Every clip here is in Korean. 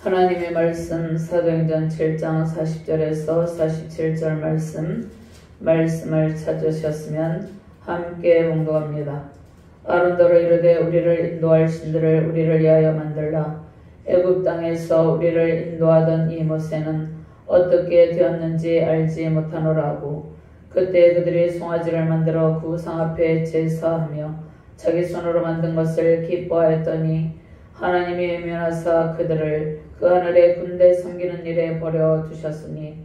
하나님의 말씀 사도행전 7장 40절에서 47절 말씀을 찾으셨으면 함께 봉독합니다. 아론더러 이르되 우리를 인도할 신들을 우리를 위하여 만들라. 애굽 땅에서 우리를 인도하던 이 모세는 어떻게 되었는지 알지 못하노라고. 그때 그들이 송아지를 만들어 그 우상 앞에 제사하며 자기 손으로 만든 것을 기뻐하였더니 하나님이 외면하사 그들을 그 하늘의 군대 섬기는 일에 버려두셨으니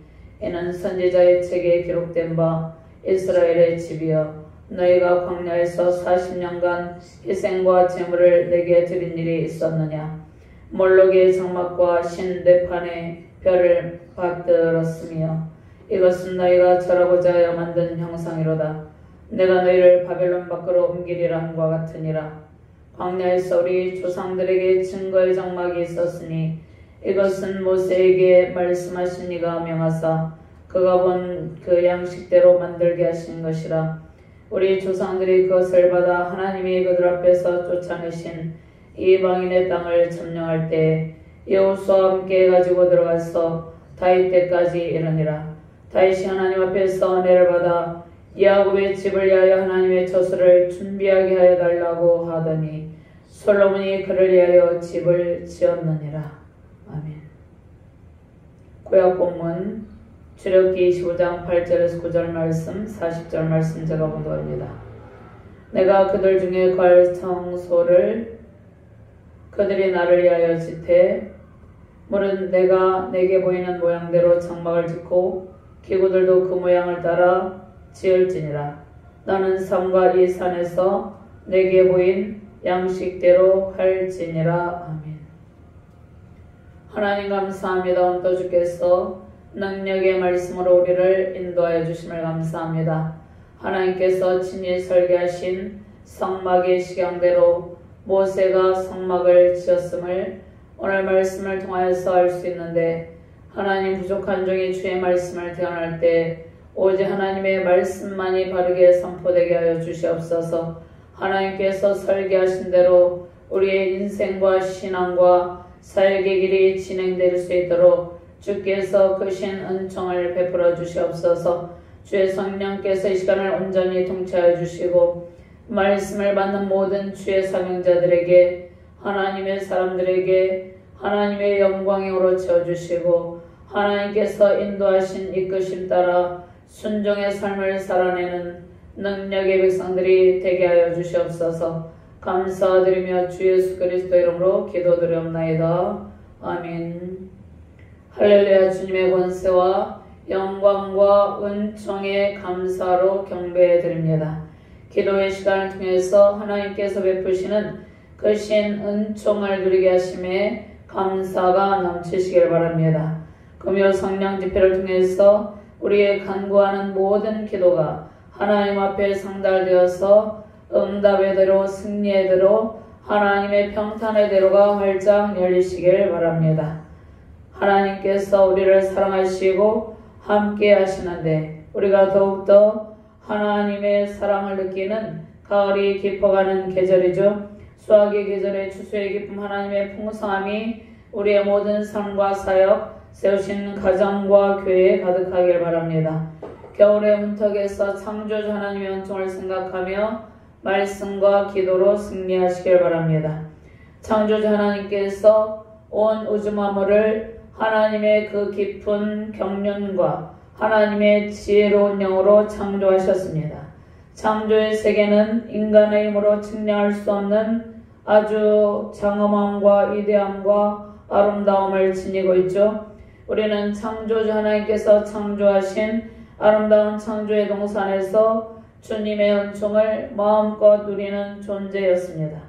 이는 선지자의 책에 기록된 바 이스라엘의 집이여 너희가 광야에서 40년간 희생과 제물을 내게 드린 일이 있었느냐. 몰록의 장막과 신대판의 별을 받들었으며 이것은 너희가 절하고자 하여 만든 형상이로다. 내가 너희를 바벨론 밖으로 옮기리라 함과 같으니라. 광야에서 우리 조상들에게 증거의 장막이 있었으니 이것은 모세에게 말씀하신 이가 명하사 그가 본 그 양식대로 만들게 하신 것이라. 우리 조상들이 그것을 받아 하나님이 그들 앞에서 쫓아내신 이방인의 땅을 점령할 때 여호수아와 함께 가지고 들어가서 다윗 때까지 이르니라. 다윗이 하나님 앞에서 은혜를 받아 야곱의 집을 위하여 하나님의 처소를 준비하게 하여 달라고 하더니 솔로몬이 그를 위하여 집을 지었느니라. 아멘. 구약 본문 출애굽기 25장 8절에서 9절 말씀, 40절 말씀 제가 봉독합니다. 내가 그들 중에 걸 성소를 그들이 나를 위하여 짓되 물은 내가 내게 보이는 모양대로 장막을 짓고 기구들도 그 모양을 따라 지을지니라. 나는 산과 이 산에서 내게 보인 양식대로 할지니라. 아멘. 하나님 감사합니다. 오늘도 주께서 능력의 말씀으로 우리를 인도하여 주심을 감사합니다. 하나님께서 친히 설계하신 성막의 식양대로 모세가 성막을 지었음을 오늘 말씀을 통하여서 알 수 있는데, 하나님 부족한 종이 주의 말씀을 대언할 때 오직 하나님의 말씀만이 바르게 선포되게 하여 주시옵소서. 하나님께서 설계하신 대로 우리의 인생과 신앙과 사역의 길이 진행될 수 있도록 주께서 크신 은총을 베풀어 주시옵소서. 주의 성령께서 이 시간을 온전히 통치하여 주시고 말씀을 받는 모든 주의 사명자들에게, 하나님의 사람들에게 하나님의 영광이 오로쳐 주시고 하나님께서 인도하신 이끄심 따라 순종의 삶을 살아내는 능력의 백성들이 되게 하여 주시옵소서. 감사드리며 주 예수 그리스도 이름으로 기도드리옵나이다. 아멘. 할렐루야. 주님의 권세와 영광과 은총의 감사로 경배드립니다. 기도의 시간을 통해서 하나님께서 베푸시는 크신 은총을 누리게 하심에 감사가 넘치시길 바랍니다. 금요 성령 집회를 통해서 우리의 간구하는 모든 기도가 하나님 앞에 상달되어서 응답의 대로 승리의 대로 하나님의 평탄의 대로가 활짝 열리시길 바랍니다. 하나님께서 우리를 사랑하시고 함께 하시는데 우리가 더욱더 하나님의 사랑을 느끼는 가을이 깊어가는 계절이죠. 수확의 계절에 추수의 기쁨 하나님의 풍성함이 우리의 모든 삶과 사역, 세우신 가정과 교회에 가득하길 바랍니다. 겨울의 문턱에서 창조주 하나님의 은총을 생각하며 말씀과 기도로 승리하시길 바랍니다. 창조주 하나님께서 온 우주 만물을 하나님의 그 깊은 경륜과 하나님의 지혜로운 영으로 창조하셨습니다. 창조의 세계는 인간의 힘으로 측량할 수 없는 아주 장엄함과 위대함과 아름다움을 지니고 있죠. 우리는 창조주 하나님께서 창조하신 아름다운 창조의 동산에서 주님의 은총을 마음껏 누리는 존재였습니다.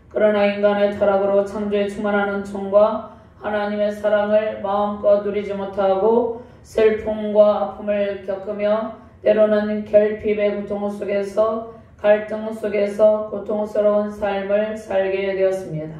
그러나 인간의 타락으로 창조에 충만한 은총과 하나님의 사랑을 마음껏 누리지 못하고 슬픔과 아픔을 겪으며 때로는 결핍의 고통 속에서 갈등 속에서 고통스러운 삶을 살게 되었습니다.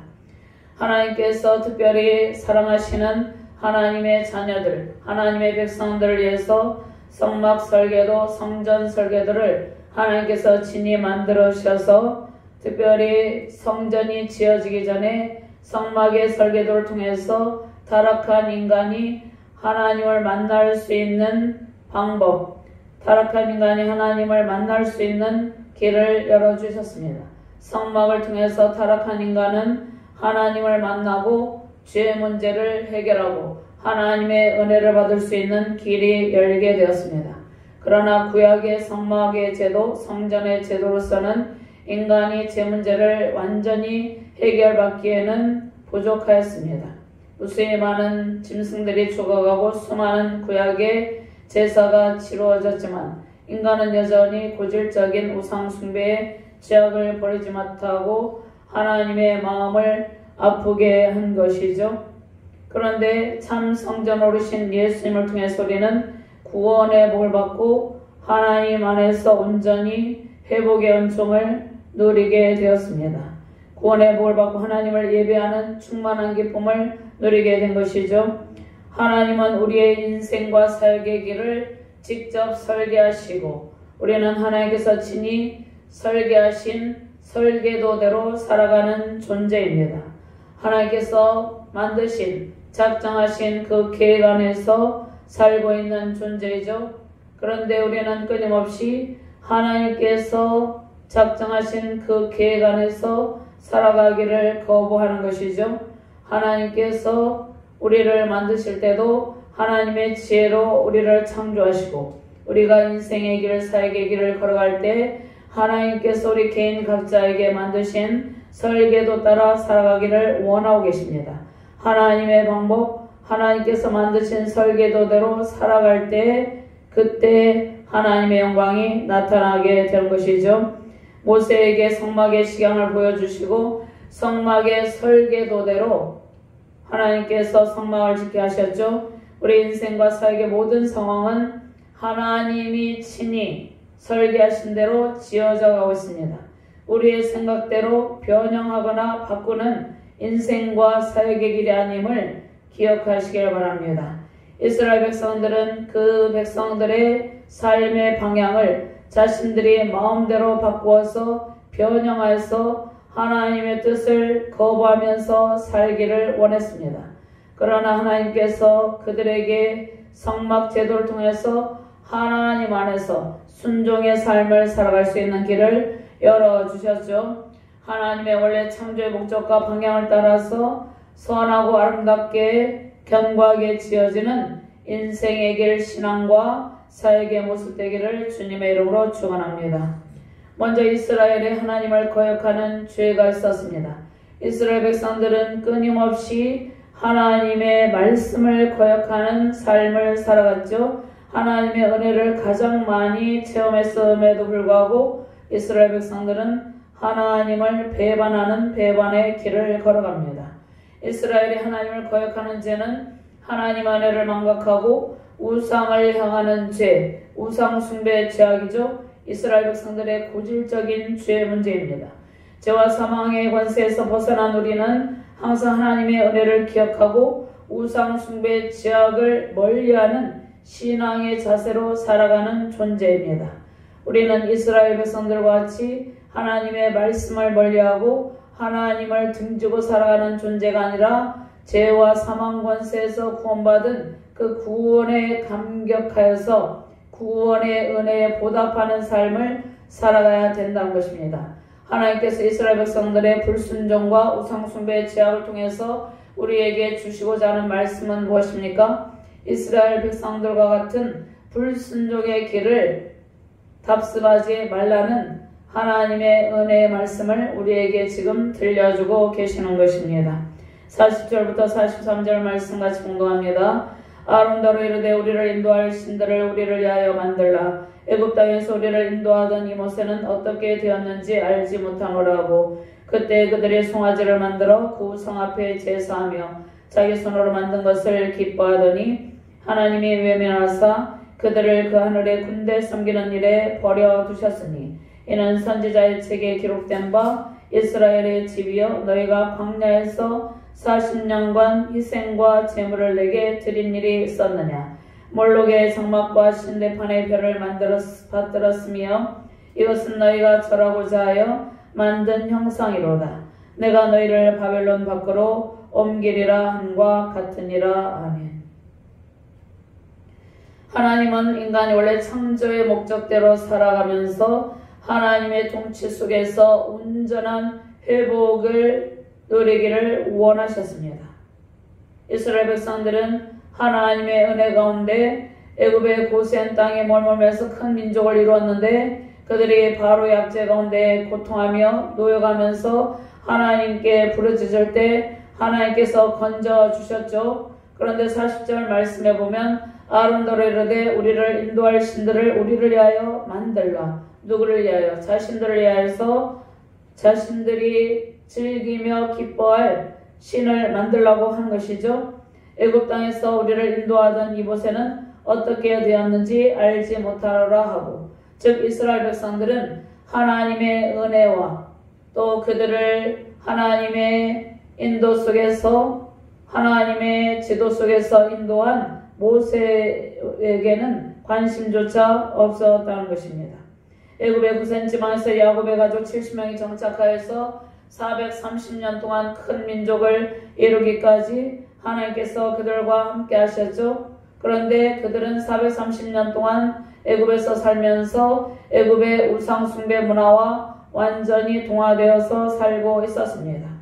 하나님께서 특별히 사랑하시는 하나님의 자녀들, 하나님의 백성들을 위해서 성막 설계도, 성전 설계도를 하나님께서 친히 만들어 주셔서 특별히 성전이 지어지기 전에 성막의 설계도를 통해서 타락한 인간이 하나님을 만날 수 있는 방법, 타락한 인간이 하나님을 만날 수 있는 길을 열어주셨습니다. 성막을 통해서 타락한 인간은 하나님을 만나고 죄의 문제를 해결하고 하나님의 은혜를 받을 수 있는 길이 열리게 되었습니다. 그러나 구약의 성막의 제도, 성전의 제도로서는 인간이 죄 문제를 완전히 해결받기에는 부족하였습니다. 무수히 많은 짐승들이 죽어가고 수많은 구약의 제사가 치루어졌지만 인간은 여전히 고질적인 우상 숭배의 죄악을 버리지 못하고 하나님의 마음을 아프게 한 것이죠. 그런데 참 성전으로 오르신 예수님을 통해서 우리는 구원의 복을 받고 하나님 안에서 온전히 회복의 은총을 누리게 되었습니다. 구원의 복을 받고 하나님을 예배하는 충만한 기쁨을 누리게 된 것이죠. 하나님은 우리의 인생과 삶의 길을 직접 설계하시고 우리는 하나님께서 친히 설계하신 설계도대로 살아가는 존재입니다. 하나님께서 만드신 작정하신 그 계획 안에서 살고 있는 존재이죠. 그런데 우리는 끊임없이 하나님께서 작정하신 그 계획 안에서 살아가기를 거부하는 것이죠. 하나님께서 우리를 만드실 때도 하나님의 지혜로 우리를 창조하시고 우리가 인생의 길, 사역의 길을 걸어갈 때 하나님께서 우리 개인 각자에게 만드신 설계도 따라 살아가기를 원하고 계십니다. 하나님의 방법, 하나님께서 만드신 설계도대로 살아갈 때 그때 하나님의 영광이 나타나게 되는 것이죠. 모세에게 성막의 식양을 보여주시고 성막의 설계도대로 하나님께서 성막을 짓게 하셨죠. 우리 인생과 사역의 모든 상황은 하나님이 친히 설계하신 대로 지어져 가고 있습니다. 우리의 생각대로 변형하거나 바꾸는 인생과 사역의 길이 아님을 기억하시길 바랍니다. 이스라엘 백성들은 그 백성들의 삶의 방향을 자신들이 마음대로 바꾸어서 변형하여서 하나님의 뜻을 거부하면서 살기를 원했습니다. 그러나 하나님께서 그들에게 성막 제도를 통해서 하나님 안에서 순종의 삶을 살아갈 수 있는 길을 열어주셨죠. 하나님의 원래 창조의 목적과 방향을 따라서 선하고 아름답게 견고하게 지어지는 인생의 길, 신앙과 사역의 모습 되기를 주님의 이름으로 축원합니다. 먼저 이스라엘에 하나님을 거역하는 죄가 있었습니다. 이스라엘 백성들은 끊임없이 하나님의 말씀을 거역하는 삶을 살아갔죠. 하나님의 은혜를 가장 많이 체험했음에도 불구하고 이스라엘 백성들은 하나님을 배반하는 배반의 길을 걸어갑니다. 이스라엘이 하나님을 거역하는 죄는 하나님 은혜를 망각하고 우상을 향하는 죄, 우상 숭배의 죄악이죠. 이스라엘 백성들의 고질적인 죄의 문제입니다. 죄와 사망의 권세에서 벗어난 우리는 항상 하나님의 은혜를 기억하고 우상 숭배의 죄악을 멀리하는 신앙의 자세로 살아가는 존재입니다. 우리는 이스라엘 백성들과 같이 하나님의 말씀을 멀리하고 하나님을 등지고 살아가는 존재가 아니라 죄와 사망 권세에서 구원받은 그 구원에 감격하여서 구원의 은혜에 보답하는 삶을 살아가야 된다는 것입니다. 하나님께서 이스라엘 백성들의 불순종과 우상숭배의 죄악을 통해서 우리에게 주시고자 하는 말씀은 무엇입니까? 이스라엘 백성들과 같은 불순종의 길을 답습하지 말라는 하나님의 은혜의 말씀을 우리에게 지금 들려주고 계시는 것입니다. 40절부터 43절 말씀 같이 공동합니다. 아론더로 이르되 우리를 인도할 신들을 우리를 위하여 만들라. 애굽 땅에서 우리를 인도하던 이 모세는 어떻게 되었는지 알지 못하노라 하고 그때 그들이 송아지를 만들어 그 성 앞에 제사하며 자기 손으로 만든 것을 기뻐하더니 하나님이 외면하사 그들을 그 하늘의 군대 섬기는 일에 버려두셨으니 이는 선지자의 책에 기록된 바 이스라엘의 집이여 너희가 광야에서 40년간 희생과 제물을 내게 드린 일이 있었느냐. 몰록의 성막과 신대판의 별을 받들었으며 이것은 너희가 절하고자 하여 만든 형상이로다. 내가 너희를 바벨론 밖으로 옮기리라 함과 같으니라. 아멘. 하나님은 인간이 원래 창조의 목적대로 살아가면서 하나님의 통치 속에서 온전한 회복을 누리기를 원하셨습니다. 이스라엘 백성들은 하나님의 은혜 가운데 애굽의 고센 땅에 머물면서 큰 민족을 이루었는데 그들이 바로의 압제 가운데 고통하며 노여가면서 하나님께 부르짖을 때 하나님께서 건져주셨죠. 그런데 40절 말씀에 보면 아론더러 이르되 우리를 인도할 신들을 우리를 위하여 만들라. 누구를 위하여? 자신들을 위하여서 자신들이 즐기며 기뻐할 신을 만들라고 한 것이죠. 애굽 땅에서 우리를 인도하던 이곳에는 어떻게 되었는지 알지 못하노라 하고, 즉 이스라엘 백성들은 하나님의 은혜와 또 그들을 하나님의 인도 속에서 하나님의 지도 속에서 인도한 모세에게는 관심조차 없었다는 것입니다. 애굽의 고센 지방에서 야곱의 가족 70명이 정착하여서 430년 동안 큰 민족을 이루기까지 하나님께서 그들과 함께 하셨죠. 그런데 그들은 430년 동안 애굽에서 살면서 애굽의 우상 숭배 문화와 완전히 동화되어서 살고 있었습니다.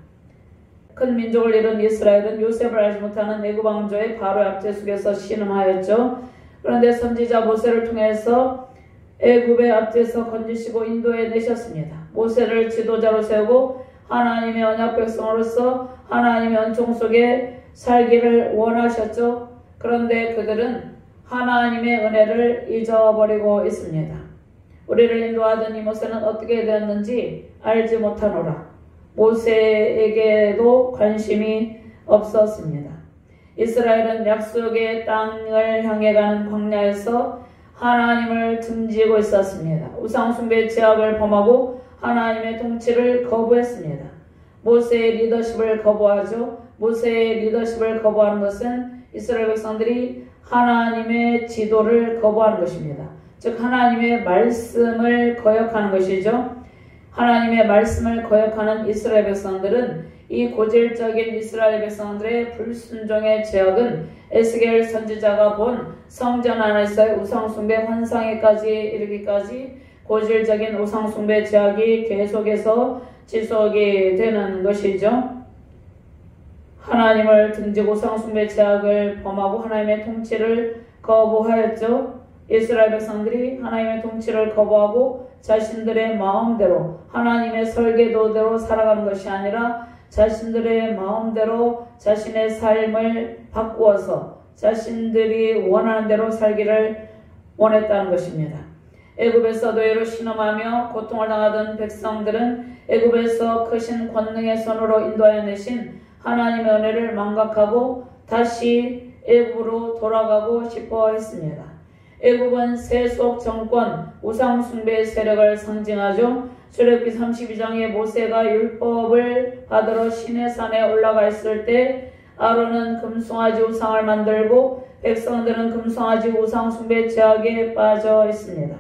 큰 민족을 이룬 이스라엘은 요셉을 알지 못하는 애굽 왕조의 바로의 압제 속에서 신음하였죠. 그런데 선지자 모세를 통해서 애굽의 압제에서 건지시고 인도해 내셨습니다. 모세를 지도자로 세우고 하나님의 언약 백성으로서 하나님의 은총 속에 살기를 원하셨죠. 그런데 그들은 하나님의 은혜를 잊어버리고 있습니다. 우리를 인도하던 이 모세는 어떻게 되었는지 알지 못하노라. 모세에게도 관심이 없었습니다. 이스라엘은 약속의 땅을 향해 가는 광야에서 하나님을 등지고 있었습니다. 우상숭배 죄악을 범하고 하나님의 통치를 거부했습니다. 모세의 리더십을 거부하죠. 모세의 리더십을 거부하는 것은 이스라엘 백성들이 하나님의 지도를 거부하는 것입니다. 즉 하나님의 말씀을 거역하는 것이죠. 하나님의 말씀을 거역하는 이스라엘 백성들은 이 고질적인 이스라엘 백성들의 불순종의 죄악은 에스겔 선지자가 본 성전 안에서의 우상숭배 환상에까지 이르기까지 고질적인 우상숭배 죄악이 계속해서 지속이 되는 것이죠. 하나님을 등지고 우상숭배 죄악을 범하고 하나님의 통치를 거부하였죠. 이스라엘 백성들이 하나님의 통치를 거부하고 자신들의 마음대로 하나님의 설계도대로 살아가는 것이 아니라 자신들의 마음대로 자신의 삶을 바꾸어서 자신들이 원하는 대로 살기를 원했다는 것입니다. 애굽에서 노예로 신음하며 고통을 당하던 백성들은 애굽에서 크신 권능의 손으로 인도하여 내신 하나님의 은혜를 망각하고 다시 애굽으로 돌아가고 싶어 했습니다. 애굽은 세속 정권, 우상숭배의 세력을 상징하죠. 출애굽기 32장에 모세가 율법을 받으러 시내산에 올라가 있을 때 아론은 금송아지 우상을 만들고 백성들은 금송아지 우상숭배 죄악에 빠져 있습니다.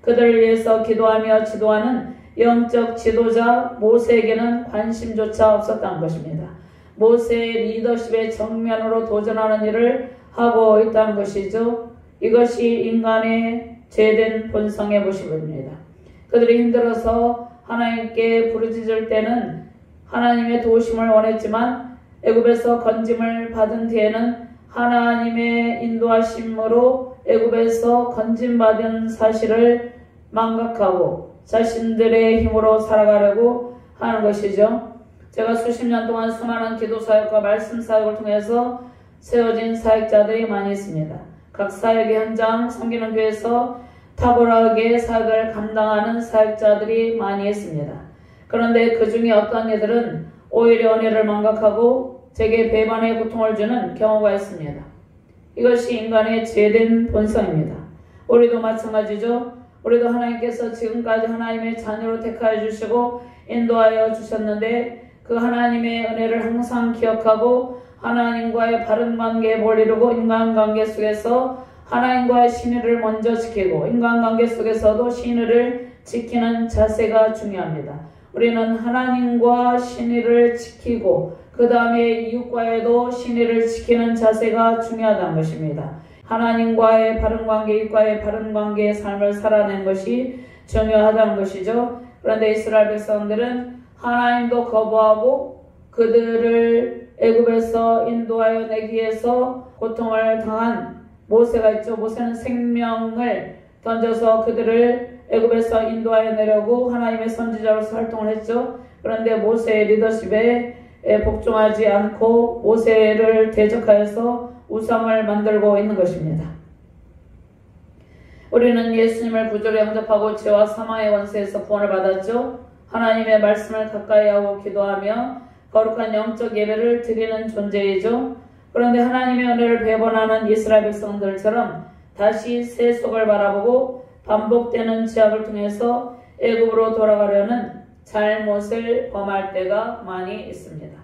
그들을 위해서 기도하며 지도하는 영적 지도자 모세에게는 관심조차 없었다는 것입니다. 모세의 리더십의 정면으로 도전하는 일을 하고 있다는 것이죠. 이것이 인간의 죄된 본성의 모습입니다. 그들이 힘들어서 하나님께 부르짖을 때는 하나님의 도우심을 원했지만 애굽에서 건짐을 받은 뒤에는 하나님의 인도하심으로 애굽에서 건짐받은 사실을 망각하고 자신들의 힘으로 살아가려고 하는 것이죠. 제가 수십 년 동안 수많은 기도 사역과 말씀 사역을 통해서 세워진 사역자들이 많이 있습니다. 각 사역의 현장, 섬기는 교회에서 탁월하게 사역을 감당하는 사역자들이 많이 있습니다. 그런데 그 중에 어떤 이들은 오히려 은혜를 망각하고 제게 배반의 고통을 주는 경우가 있습니다. 이것이 인간의 죄된 본성입니다. 우리도 마찬가지죠. 우리도 하나님께서 지금까지 하나님의 자녀로 택하여 주시고 인도하여 주셨는데 그 하나님의 은혜를 항상 기억하고 하나님과의 바른 관계에 몰이루고 인간관계 속에서 하나님과의 신의를 먼저 지키고 인간관계 속에서도 신의를 지키는 자세가 중요합니다. 우리는 하나님과 신의를 지키고 그 그 다음에 이웃과의도 신의를 지키는 자세가 중요하다는 것입니다. 하나님과의 바른 관계, 이웃과의 바른 관계의 삶을 살아낸 것이 중요하다는 것이죠. 그런데 이스라엘 백성들은 하나님도 거부하고 그들을 애굽에서 인도하여 내기 위해서 고통을 당한 모세가 있죠. 모세는 생명을 던져서 그들을 애굽에서 인도하여 내려고 하나님의 선지자로서 활동을 했죠. 그런데 모세의 리더십에 복종하지 않고 모세를 대적하여서 우상을 만들고 있는 것입니다. 우리는 예수님을 구주로 영접하고 죄와 사망의 원세에서 구원을 받았죠. 하나님의 말씀을 가까이 하고 기도하며 거룩한 영적 예배를 드리는 존재이죠. 그런데 하나님의 은혜를 배반하는 이스라엘 백성들처럼 다시 세속을 바라보고 반복되는 죄악을 통해서 애굽으로 돌아가려는 잘못을 범할 때가 많이 있습니다.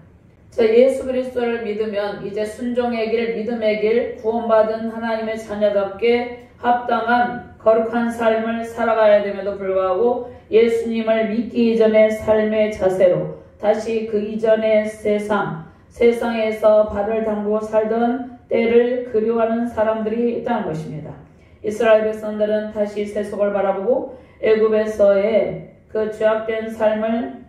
예수 그리스도를 믿으면 이제 순종의 길, 믿음의 길, 구원받은 하나님의 자녀답게 합당한 거룩한 삶을 살아가야 됨에도 불구하고 예수님을 믿기 이전의 삶의 자세로 다시 그 이전의 세상에서 발을 담그고 살던 때를 그리워하는 사람들이 있다는 것입니다. 이스라엘 백성들은 다시 세속을 바라보고 애굽에서의 그 죄악된 삶을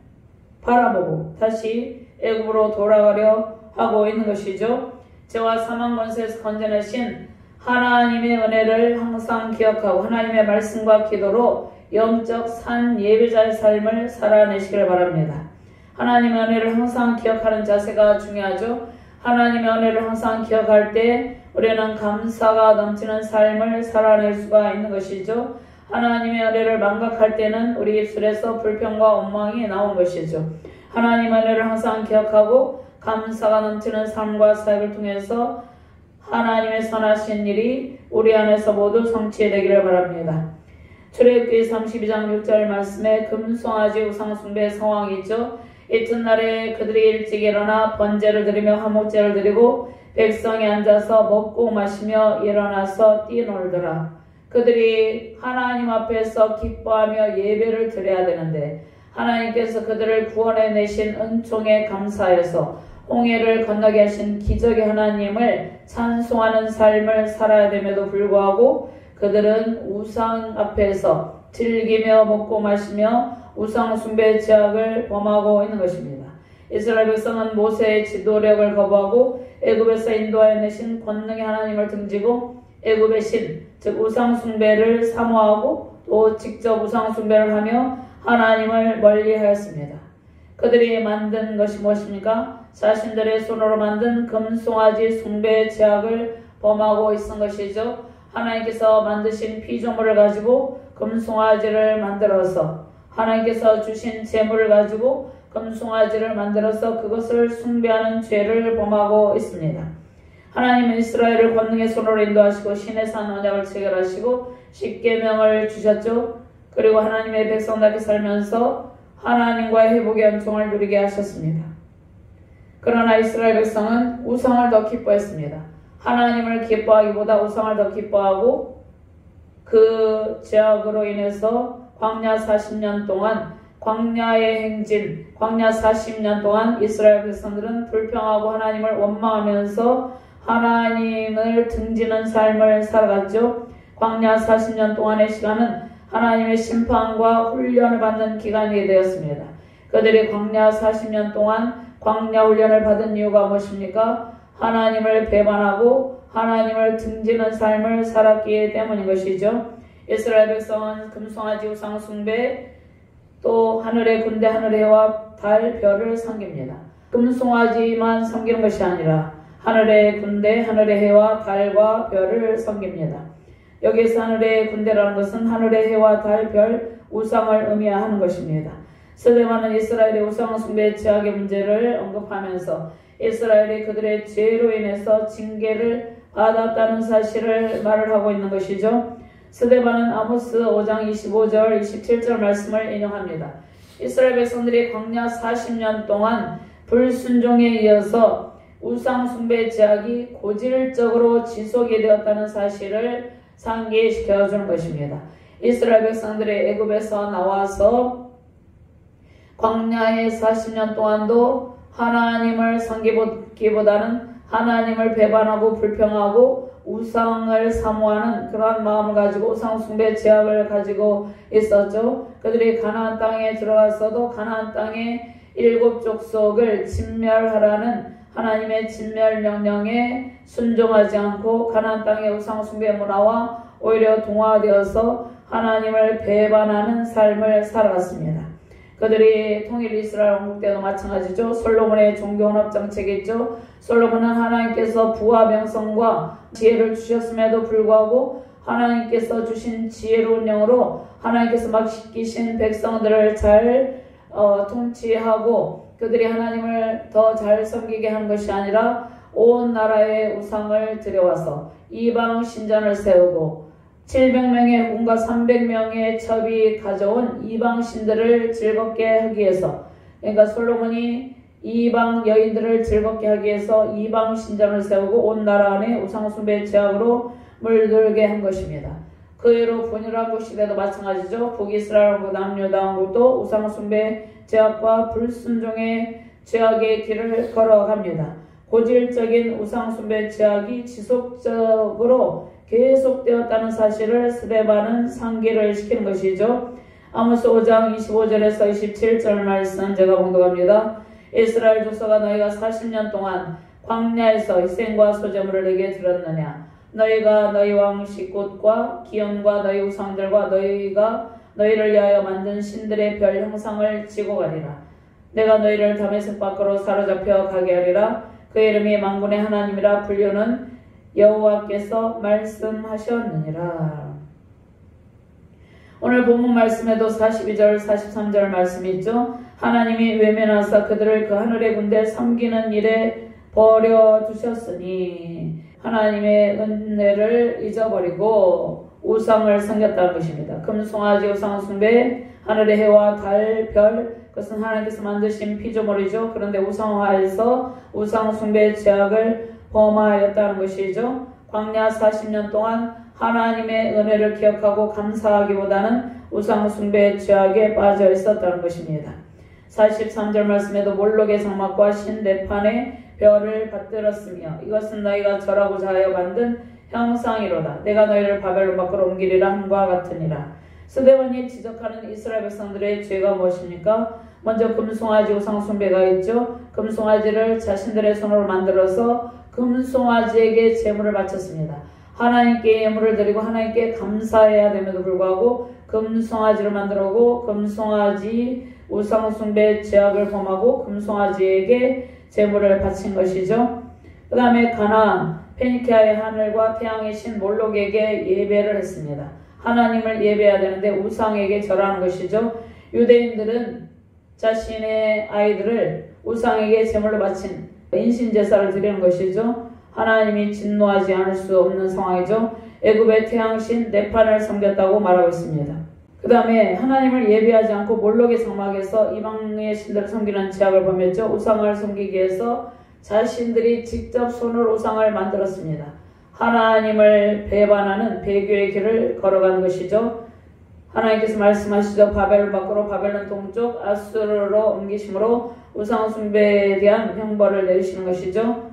바라보고 다시 애굽으로 돌아가려 하고 있는 것이죠. 죄와 사망 권세에서 건져내신 하나님의 은혜를 항상 기억하고 하나님의 말씀과 기도로 영적 산 예배자의 삶을 살아내시길 바랍니다. 하나님의 은혜를 항상 기억하는 자세가 중요하죠. 하나님의 은혜를 항상 기억할 때 우리는 감사가 넘치는 삶을 살아낼 수가 있는 것이죠. 하나님의 은혜를 망각할 때는 우리 입술에서 불평과 원망이 나온 것이죠. 하나님의 은혜를 항상 기억하고 감사가 넘치는 삶과 사역을 통해서 하나님의 선하신 일이 우리 안에서 모두 성취되기를 바랍니다. 출애굽기 32장 6절 말씀에 금송아지 우상숭배 상황이 있죠. 이튿날에 그들이 일찍 일어나 번제를 드리며 화목제를 드리고 백성이 앉아서 먹고 마시며 일어나서 뛰놀더라. 그들이 하나님 앞에서 기뻐하며 예배를 드려야 되는데 하나님께서 그들을 구원해 내신 은총에 감사해서 홍해를 건너게 하신 기적의 하나님을 찬송하는 삶을 살아야 됨에도 불구하고 그들은 우상 앞에서 즐기며 먹고 마시며 우상 숭배 죄악을 범하고 있는 것입니다. 이스라엘 백성은 모세의 지도력을 거부하고 애굽에서 인도하여 내신 권능의 하나님을 등지고 애굽의 신, 즉 우상 숭배를 사모하고 또 직접 우상 숭배를 하며 하나님을 멀리하였습니다. 그들이 만든 것이 무엇입니까? 자신들의 손으로 만든 금송아지 숭배 죄악을 범하고 있는 것이죠. 하나님께서 만드신 피조물을 가지고 금송아지를 만들어서 하나님께서 주신 재물을 가지고 금송아지를 만들어서 그것을 숭배하는 죄를 범하고 있습니다. 하나님은 이스라엘을 권능의 손으로 인도하시고 신의 산 언약을 체결하시고 십계명을 주셨죠. 그리고 하나님의 백성답게 살면서 하나님과의 회복의 은총을 누리게 하셨습니다. 그러나 이스라엘 백성은 우상을 더 기뻐했습니다. 하나님을 기뻐하기보다 우상을 더 기뻐하고 그 죄악으로 인해서 광야 40년 동안 광야의 행진, 광야 40년 동안 이스라엘 백성들은 불평하고 하나님을 원망하면서 하나님을 등지는 삶을 살아갔죠. 광야 40년 동안의 시간은 하나님의 심판과 훈련을 받는 기간이 되었습니다. 그들이 광야 40년 동안 광야 훈련을 받은 이유가 무엇입니까? 하나님을 배반하고 하나님을 등지는 삶을 살았기 때문인 것이죠. 이스라엘 백성은 금송아지 우상 숭배 또 하늘의 군대 하늘의 해와 달 별을 섬깁니다. 금송아지만 섬기는 것이 아니라 하늘의 군대 하늘의 해와 달과 별을 섬깁니다. 여기에서 하늘의 군대라는 것은 하늘의 해와 달, 별, 우상을 의미하는 것입니다. 스데반은 이스라엘의 우상 숭배 죄악의 문제를 언급하면서 이스라엘이 그들의 죄로 인해서 징계를 받았다는 사실을 말을 하고 있는 것이죠. 스데반은 아모스 5장 25절 27절 말씀을 인용합니다. 이스라엘 백성들이 광야 40년 동안 불순종에 이어서 우상 숭배 죄악이 고질적으로 지속이 되었다는 사실을 상기시켜주는 것입니다. 이스라엘 백성들이 애굽에서 나와서 광야의 40년 동안도 하나님을 섬기기보다는 하나님을 배반하고 불평하고 우상을 사모하는 그러한 마음을 가지고 우상 숭배 죄악을 가지고 있었죠. 그들이 가나안 땅에 들어갔어도 가나안 땅의 7 족속을 진멸하라는 하나님의 진멸 명령에 순종하지 않고 가나안 땅의 우상 숭배 문화와 오히려 동화되어서 하나님을 배반하는 삶을 살아갔습니다. 그들이 통일 이스라엘 왕국 때도 마찬가지죠. 솔로몬의 종교헌업 정책이 있죠. 솔로몬은 하나님께서 부와 명성과 지혜를 주셨음에도 불구하고 하나님께서 주신 지혜로운 영으로 하나님께서 맡기신 백성들을 잘 통치하고 그들이 하나님을 더 잘 섬기게 하는 것이 아니라 온 나라의 우상을 들여와서 이방 신전을 세우고 700명의 군과 300명의 첩이 가져온 이방 신들을 즐겁게 하기 위해서, 그러니까 솔로몬이 이방 여인들을 즐겁게 하기 위해서 이방 신전을 세우고 온 나라 안에 우상 숭배 죄악으로 물들게 한 것입니다. 그 외로 분열왕국 시대도 마찬가지죠. 북이스라엘 왕국 남유다 왕국도 우상 숭배 죄악과 불순종의 죄악의 길을 걸어갑니다. 고질적인 우상 숭배 죄악이 지속적으로 계속되었다는 사실을 스데반은 상기를 시킨 것이죠. 아모스 5장 25절에서 27절 말씀 제가 봉독합니다. 이스라엘 족속아, 너희가 40년 동안 광야에서 희생과 소제물을 내게 드렸느냐? 너희가 너희 왕식굿과 기업과 너희 우상들과 너희가 너희를 위하여 만든 신들의 별 형상을 지고 가리라. 내가 너희를 다메섹 밖으로 사로잡혀 가게 하리라. 그 이름이 만군의 하나님이라 불리는 여호와께서 말씀하셨느니라. 오늘 본문 말씀에도 42절 43절 말씀이 있죠. 하나님이 외면하사 그들을 그 하늘의 군대를 섬기는 일에 버려두셨으니 하나님의 은혜를 잊어버리고 우상을 섬겼다는 것입니다. 금송아지 우상 숭배, 하늘의 해와 달, 별, 그것은 하나님께서 만드신 피조물이죠. 그런데 우상화해서 우상 숭배 죄악을 범하였다는 것이죠. 광야 40년 동안 하나님의 은혜를 기억하고 감사하기보다는 우상 숭배 죄악에 빠져 있었다는 것입니다. 43절 말씀에도 몰록의 장막과 신내판의 별을 받들었으며 이것은 너희가 절하고자 하여 만든 형상이로다. 내가 너희를 바벨론 밖으로 옮기리라 함과 같으니라. 스데반이 지적하는 이스라엘 백성들의 죄가 무엇입니까? 먼저 금송아지 우상 숭배가 있죠. 금송아지를 자신들의 손으로 만들어서 금송아지에게 제물을 바쳤습니다. 하나님께 예물을 드리고 하나님께 감사해야 됨에도 불구하고 금송아지를 만들고 금송아지 우상 숭배 죄악을 범하고 금송아지에게 제물을 바친 것이죠. 그 다음에 가나안, 페니키아의 하늘과 태양의 신 몰록에게 예배를 했습니다. 하나님을 예배해야 되는데 우상에게 절하는 것이죠. 유대인들은 자신의 아이들을 우상에게 제물로 바친 인신제사를 드리는 것이죠. 하나님이 진노하지 않을 수 없는 상황이죠. 애굽의 태양신 네판을 섬겼다고 말하고 있습니다. 그 다음에 하나님을 예배하지 않고 몰록의 장막에서 이방의 신들을 섬기는 죄악을 범했죠. 우상을 섬기기 위해서 자신들이 직접 손으로 우상을 만들었습니다. 하나님을 배반하는 배교의 길을 걸어가는 것이죠. 하나님께서 말씀하시죠. 바벨론 밖으로 바벨론 동쪽 아수르로 옮기심으로 우상 숭배에 대한 형벌을 내리시는 것이죠.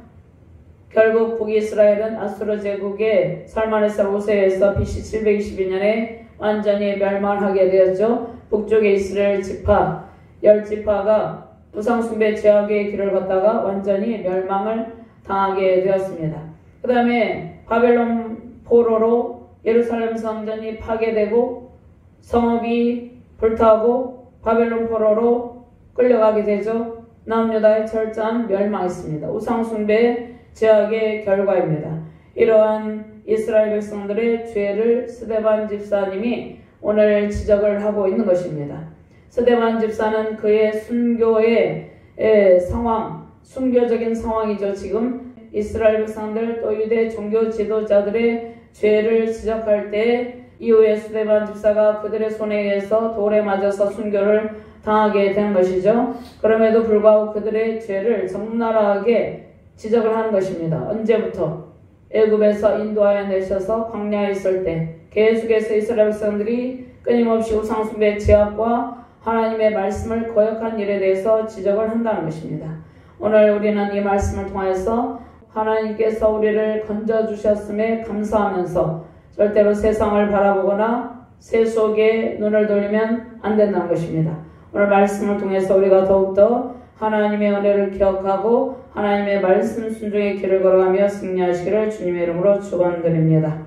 결국 북이스라엘은 아수르 제국의 살마네살 5세에서 BC 722년에 완전히 멸망하게 되었죠. 북쪽의 이스라엘 지파 10지파가 우상 숭배 죄악의 길을 걷다가 완전히 멸망을 당하게 되었습니다. 그 다음에 바벨론 포로로 예루살렘 성전이 파괴되고 성읍이 불타고 바벨론 포로로 끌려가게 되죠. 남유다의 철저한 멸망했습니다. 우상 숭배 죄악의 결과입니다. 이러한 이스라엘 백성들의 죄를 스데반 집사님이 오늘 지적을 하고 있는 것입니다. 스데반 집사는 그의 순교의 상황, 순교적인 상황이죠. 지금 이스라엘 백성들 또 유대 종교 지도자들의 죄를 지적할 때 이후에 스데반 집사가 그들의 손에 의해서 돌에 맞아서 순교를 당하게 된 것이죠. 그럼에도 불구하고 그들의 죄를 적나라하게 지적을 하는 것입니다. 언제부터? 애굽에서 인도하여 내셔서 광야에 있을 때 계속해서 이스라엘 백성들이 끊임없이 우상 숭배 죄악과 하나님의 말씀을 거역한 일에 대해서 지적을 한다는 것입니다. 오늘 우리는 이 말씀을 통해서 하나님께서 우리를 건져주셨음에 감사하면서 절대로 세상을 바라보거나 세속에 눈을 돌리면 안 된다는 것입니다. 오늘 말씀을 통해서 우리가 더욱더 하나님의 은혜를 기억하고 하나님의 말씀 순종의 길을 걸어가며 승리하시기를 주님의 이름으로 축원드립니다.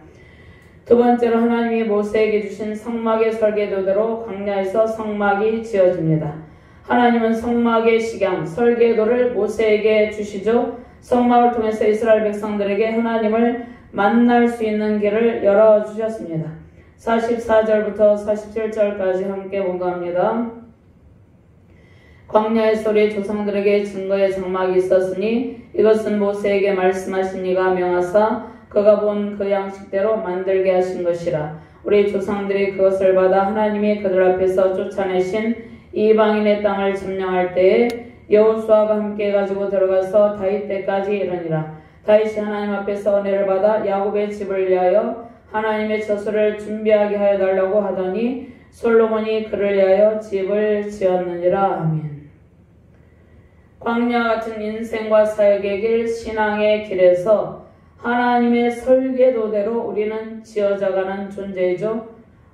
두 번째로 하나님이 모세에게 주신 성막의 설계도대로 광야에서 성막이 지어집니다. 하나님은 성막의 식양, 설계도를 모세에게 주시죠. 성막을 통해서 이스라엘 백성들에게 하나님을 만날 수 있는 길을 열어주셨습니다. 44절부터 47절까지 함께 봉독합니다. 광야에서 우리 조상들에게 증거의 장막이 있었으니 이것은 모세에게 말씀하신 이가 명하사 그가 본 그 양식대로 만들게 하신 것이라. 우리 조상들이 그것을 받아 하나님이 그들 앞에서 쫓아내신 이방인의 땅을 점령할 때에 여호수아가 함께 가지고 들어가서 다윗 때까지 이르니라. 다윗이 하나님 앞에서 은혜를 받아 야곱의 집을 위하여 하나님의 처소를 준비하게 하여 달라고 하더니 솔로몬이 그를 위하여 집을 지었느니라. 아멘. 광야 같은 인생과 사역의 길, 신앙의 길에서 하나님의 설계도대로 우리는 지어져가는 존재이죠.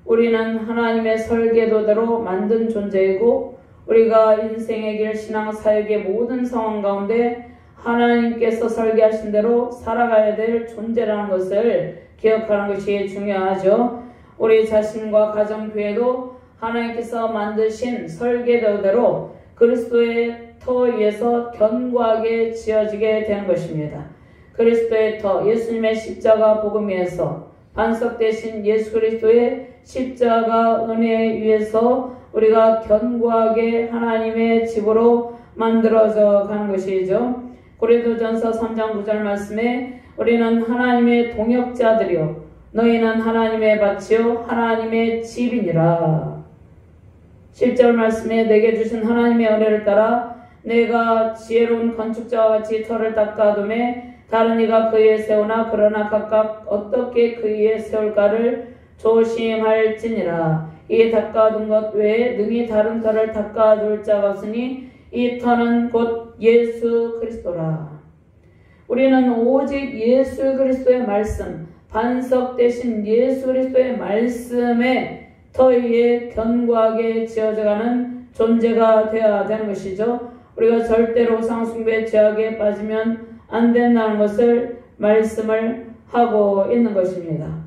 우리는 하나님의 설계도대로 만든 존재이고 우리가 인생의 길, 신앙, 사역의 모든 상황 가운데 하나님께서 설계하신 대로 살아가야 될 존재라는 것을 기억하는 것이 중요하죠. 우리 자신과 가정교회도 하나님께서 만드신 설계도대로 그리스도의 터 위에서 견고하게 지어지게 되는 것입니다. 그리스도의 터, 예수님의 십자가 복음 위에서 반석되신 예수 그리스도의 십자가 은혜 위에서 우리가 견고하게 하나님의 집으로 만들어져 가는 것이죠. 고린도전서 3장 9절 말씀에 우리는 하나님의 동역자들이요 너희는 하나님의 밭이요 하나님의 집이니라. 10절 말씀에 내게 주신 하나님의 은혜를 따라 내가 지혜로운 건축자와 같이 터를 닦아둠에 다른 이가 그 위에 세우나 그러나 각각 어떻게 그 위에 세울까를 조심할지니라. 이 닦아둔 것 외에 능히 다른 터를 닦아둘 자가 없으니 이 터는 곧 예수 그리스도라. 우리는 오직 예수 그리스도의 말씀, 반석 대신 예수 그리스도의 말씀에 터 위에 견고하게 지어져가는 존재가 되어야 되는 것이죠. 우리가 절대로 우상숭배의 죄악에 빠지면 안 된다는 것을 말씀을 하고 있는 것입니다.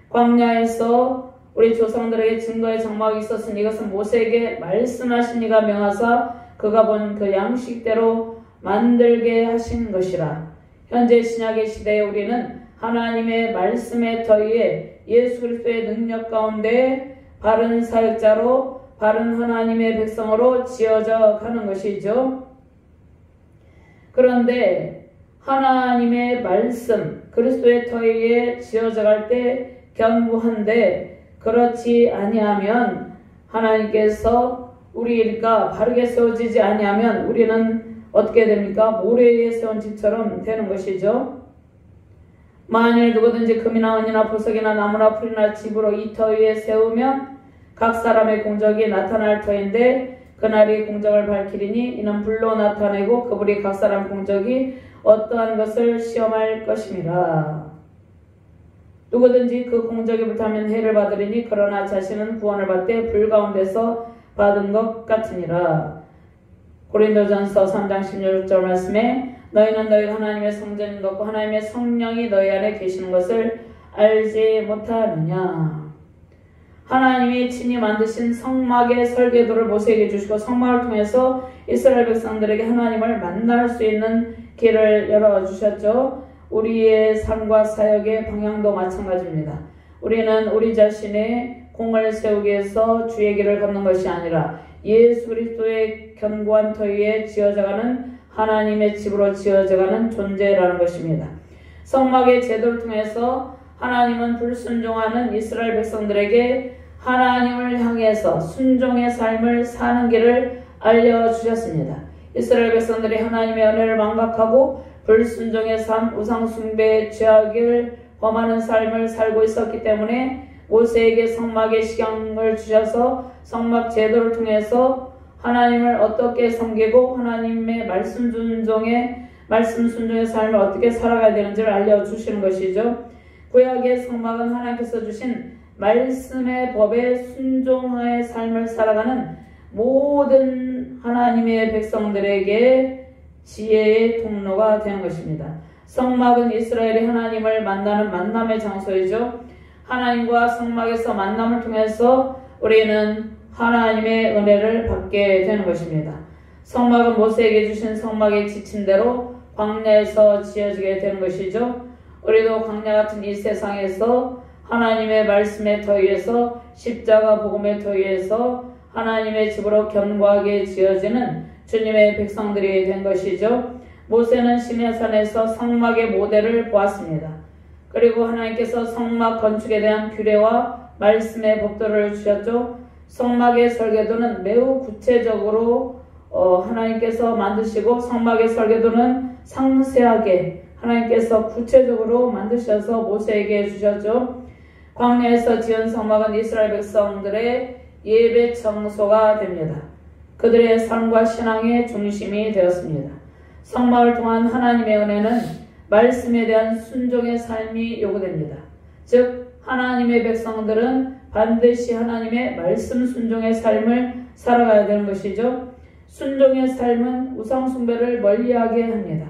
광야에서 우리 조상들에게 증거의 장막이 있었으니 이것은 모세에게 말씀하신 이가 명하사 그가 본 그 양식대로 만들게 하신 것이라. 현재 신약의 시대에 우리는 하나님의 말씀의 터 위에 예수 그리스도의 능력 가운데 바른 사역자로 바른 하나님의 백성으로 지어져 가는 것이죠. 그런데 하나님의 말씀 그리스도의 터 위에 지어져 갈 때 견고한데 그렇지 아니하면 하나님께서 우리가 바르게 세워지지 아니하면 우리는 어떻게 됩니까? 모래 위에 세운 집처럼 되는 것이죠. 만일 누구든지 금이나 은이나 보석이나 나무나 풀이나 집으로 이 터 위에 세우면 각 사람의 공적이 나타날 터인데 그날이 공적을 밝히리니 이는 불로 나타내고 그 불이 각 사람 공적이 어떠한 것을 시험할 것임이라. 누구든지 그 공적이 불타면 해를 받으리니 그러나 자신은 구원을 받되 불 가운데서 받은 것 같으니라. 고린도전서 3장 16절 말씀에 너희는 너희 하나님의 성전인 것과 하나님의 성령이 너희 안에 계시는 것을 알지 못하느냐. 하나님이 친히 만드신 성막의 설계도를 모세에게 주시고 성막을 통해서 이스라엘 백성들에게 하나님을 만날 수 있는 길을 열어주셨죠. 우리의 삶과 사역의 방향도 마찬가지입니다. 우리는 우리 자신의 공을 세우기 위해서 주의 길을 걷는 것이 아니라 예수 그리스도의 견고한 터 위에 지어져가는 하나님의 집으로 지어져가는 존재라는 것입니다. 성막의 제도를 통해서 하나님은 불순종하는 이스라엘 백성들에게 하나님을 향해서 순종의 삶을 사는 길을 알려주셨습니다. 이스라엘 백성들이 하나님의 은혜를 망각하고 불순종의 삶, 우상숭배의 죄악을 범하는 삶을 살고 있었기 때문에 모세에게 성막의 식양을 주셔서 성막 제도를 통해서 하나님을 어떻게 섬기고 하나님의 말씀 순종의 삶을 어떻게 살아가야 되는지를 알려주시는 것이죠. 구약의 성막은 하나님께서 주신 말씀의 법에 순종하의 삶을 살아가는 모든 하나님의 백성들에게 지혜의 통로가 되는 것입니다. 성막은 이스라엘이 하나님을 만나는 만남의 장소이죠. 하나님과 성막에서 만남을 통해서 우리는 하나님의 은혜를 받게 되는 것입니다. 성막은 모세에게 주신 성막의 지침대로 광야에서 지어지게 되는 것이죠. 우리도 광야 같은 이 세상에서 하나님의 말씀의 터 위에서 십자가 복음의 터 위에서 하나님의 집으로 견고하게 지어지는 주님의 백성들이 된 것이죠. 모세는 시내산에서 성막의 모델을 보았습니다. 그리고 하나님께서 성막 건축에 대한 규례와 말씀의 법도를 주셨죠. 성막의 설계도는 매우 구체적으로 하나님께서 만드시고 성막의 설계도는 상세하게 하나님께서 구체적으로 만드셔서 모세에게 주셨죠. 광야에서 지은 성막은 이스라엘 백성들의 예배 장소가 됩니다. 그들의 삶과 신앙의 중심이 되었습니다. 성막을 통한 하나님의 은혜는 말씀에 대한 순종의 삶이 요구됩니다. 즉 하나님의 백성들은 반드시 하나님의 말씀 순종의 삶을 살아가야 되는 것이죠. 순종의 삶은 우상 숭배를 멀리하게 합니다.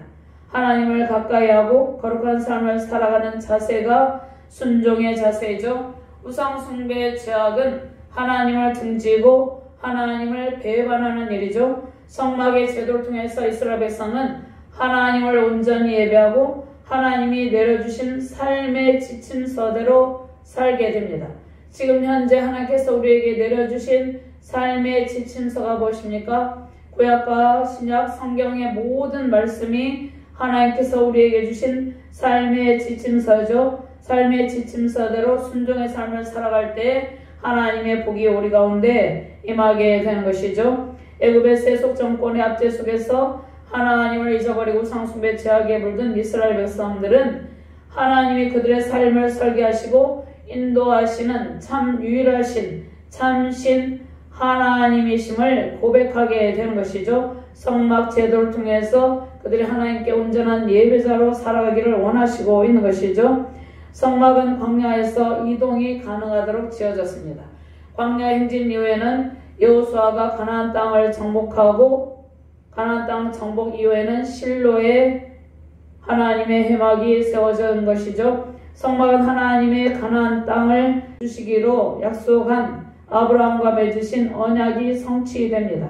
하나님을 가까이 하고 거룩한 삶을 살아가는 자세가 순종의 자세이죠. 우상 숭배의 죄악은 하나님을 등지고 하나님을 배반하는 일이죠. 성막의 제도를 통해서 이스라엘 백성은 하나님을 온전히 예배하고 하나님이 내려주신 삶의 지침서대로 살게 됩니다. 지금 현재 하나님께서 우리에게 내려주신 삶의 지침서가 무엇입니까? 구약과 신약 성경의 모든 말씀이 하나님께서 우리에게 주신 삶의 지침서죠. 삶의 지침서대로 순종의 삶을 살아갈 때 하나님의 복이 우리 가운데 임하게 되는 것이죠. 애굽의 세속 정권의 압제 속에서 하나님을 잊어버리고 상숭배 죄악에 물든 이스라엘 백성들은 하나님이 그들의 삶을 설계하시고 인도하시는 참 유일하신 참신 하나님이심을 고백하게 되는 것이죠. 성막 제도를 통해서 그들이 하나님께 온전한 예배자로 살아가기를 원하시고 있는 것이죠. 성막은 광야에서 이동이 가능하도록 지어졌습니다. 광야 행진 이후에는 여호수아가 가나안 땅을 정복하고 가나안 땅 정복 이후에는 실로에 하나님의 회막이 세워진 것이죠. 성막은 하나님의 가나안 땅을 주시기로 약속한 아브라함과 맺으신 언약이 성취됩니다.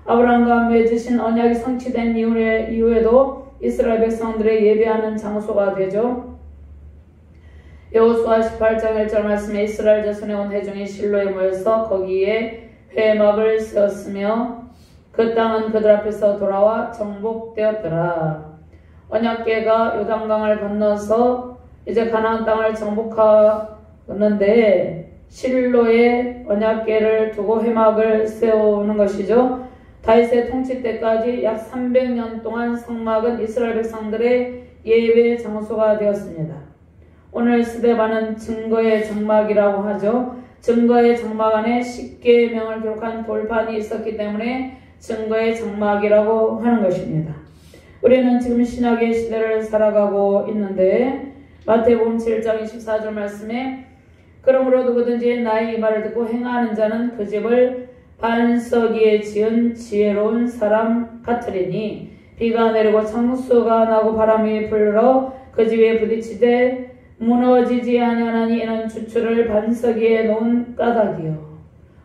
아브라함과 맺으신 언약이 성취된 이후에도 이스라엘 백성들의 예배하는 장소가 되죠. 여호수아 18장 1절 말씀에 이스라엘 자손의 온 회중이 실로에 모여서 거기에 회막을 세웠으며 그 땅은 그들 앞에서 돌아와 정복되었더라. 언약궤가 요단강을 건너서 이제 가나안 땅을 정복하는데 실로에 언약궤를 두고 회막을 세우는 것이죠. 다윗의 통치 때까지 약 300년 동안 성막은 이스라엘 백성들의 예배 장소가 되었습니다. 오늘 스데반은 증거의 장막이라고 하죠. 증거의 장막 안에 10계명을 기록한 돌판이 있었기 때문에 증거의 장막이라고 하는 것입니다. 우리는 지금 신약의 시대를 살아가고 있는데 마태복음 7장 24절 말씀에 그러므로 누구든지 나의 이 말을 듣고 행하는 자는 그 집을 반석 위에 지은 지혜로운 사람 같으리니 비가 내리고 창수가 나고 바람이 불러 그 집에 부딪히되 무너지지 아니하나니 이는 주추를 반석 위에 놓은 까닭이요.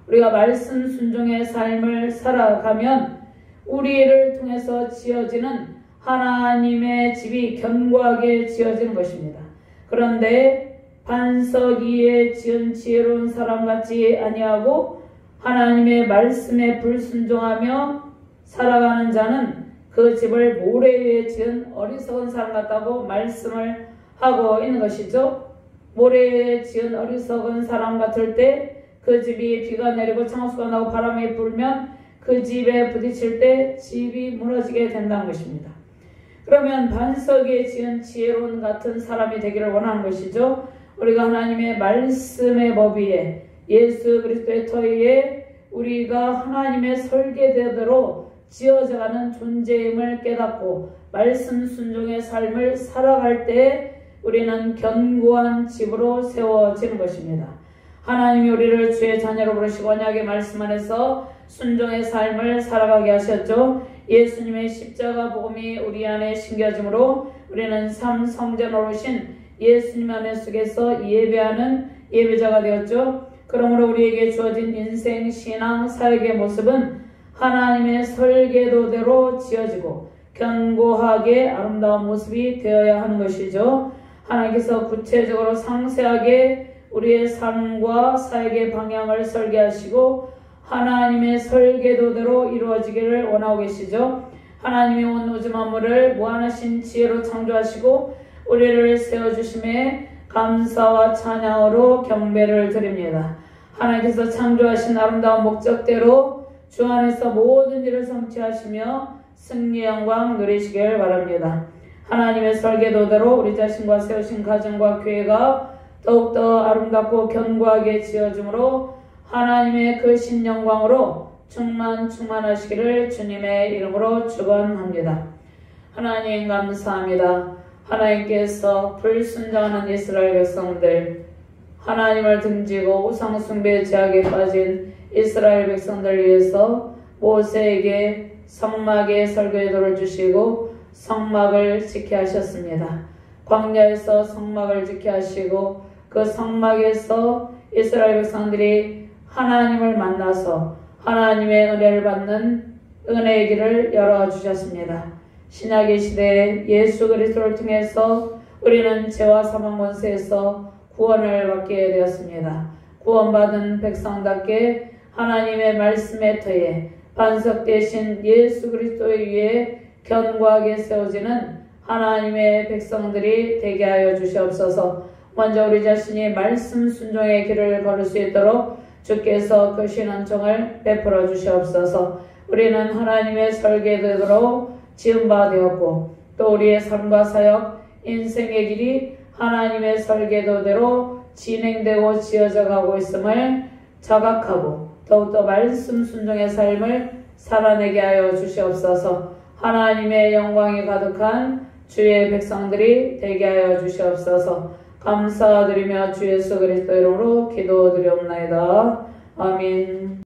우리가 말씀 순종의 삶을 살아가면 우리를 통해서 지어지는 하나님의 집이 견고하게 지어지는 것입니다. 그런데 반석 위에 지은 지혜로운 사람 같지 아니하고 하나님의 말씀에 불순종하며 살아가는 자는 그 집을 모래 위에 지은 어리석은 사람 같다고 말씀을 하고 있는 것이죠. 모래 위에 지은 어리석은 사람 같을 때 그 집이 비가 내리고 창수가 나고 바람이 불면 그 집에 부딪힐 때 집이 무너지게 된다는 것입니다. 그러면 반석 위에 지은 지혜로운 같은 사람이 되기를 원하는 것이죠. 우리가 하나님의 말씀의 법 위에 예수 그리스도의 터 위에 우리가 하나님의 설계대로 지어져가는 존재임을 깨닫고 말씀 순종의 삶을 살아갈 때 우리는 견고한 집으로 세워지는 것입니다. 하나님이 우리를 주의 자녀로 부르시고 언약의 말씀 안에서 순종의 삶을 살아가게 하셨죠. 예수님의 십자가 복음이 우리 안에 심겨짐으로 우리는 삶 성전으로 오신 예수님 안에 속에서 예배하는 예배자가 되었죠. 그러므로 우리에게 주어진 인생, 신앙, 사역의 모습은 하나님의 설계도대로 지어지고 견고하게 아름다운 모습이 되어야 하는 것이죠. 하나님께서 구체적으로 상세하게 우리의 삶과 사역의 방향을 설계하시고 하나님의 설계도대로 이루어지기를 원하고 계시죠. 하나님이 온 우주 만물을 무한하신 지혜로 창조하시고 우리를 세워주심에 감사와 찬양으로 경배를 드립니다. 하나님께서 창조하신 아름다운 목적대로 주 안에서 모든 일을 성취하시며 승리의 영광 누리시길 바랍니다. 하나님의 설계도대로 우리 자신과 세우신 가정과 교회가 더욱더 아름답고 견고하게 지어짐으로 하나님의 그 신영광으로 충만하시기를 주님의 이름으로 축원합니다. 하나님 감사합니다. 하나님께서 불순종하는 이스라엘 백성들, 하나님을 등지고 우상숭배 제약에 빠진 이스라엘 백성들 위해서 모세에게 성막의 설계도를 주시고 성막을 지켜 하셨습니다. 광야에서 성막을 지켜 하시고 그 성막에서 이스라엘 백성들이 하나님을 만나서 하나님의 은혜를 받는 은혜의 길을 열어주셨습니다. 신약의 시대에 예수 그리스도를 통해서 우리는 죄와 사망 권세에서 구원을 받게 되었습니다. 구원받은 백성답게 하나님의 말씀의 터에 반석 대신 예수 그리스도 위에 견고하게 세워지는 하나님의 백성들이 되게 하여 주시옵소서. 먼저 우리 자신이 말씀 순종의 길을 걸을 수 있도록 주께서 그 신앙정을 베풀어 주시옵소서. 우리는 하나님의 설계대로 지은 바 되었고 또 우리의 삶과 사역, 인생의 길이 하나님의 설계도대로 진행되고 지어져 가고 있음을 자각하고 더욱더 말씀 순종의 삶을 살아내게 하여 주시옵소서. 하나님의 영광이 가득한 주의 백성들이 되게 하여 주시옵소서. 감사드리며 주 예수 그리스도 이름으로 기도드리옵나이다. 아멘.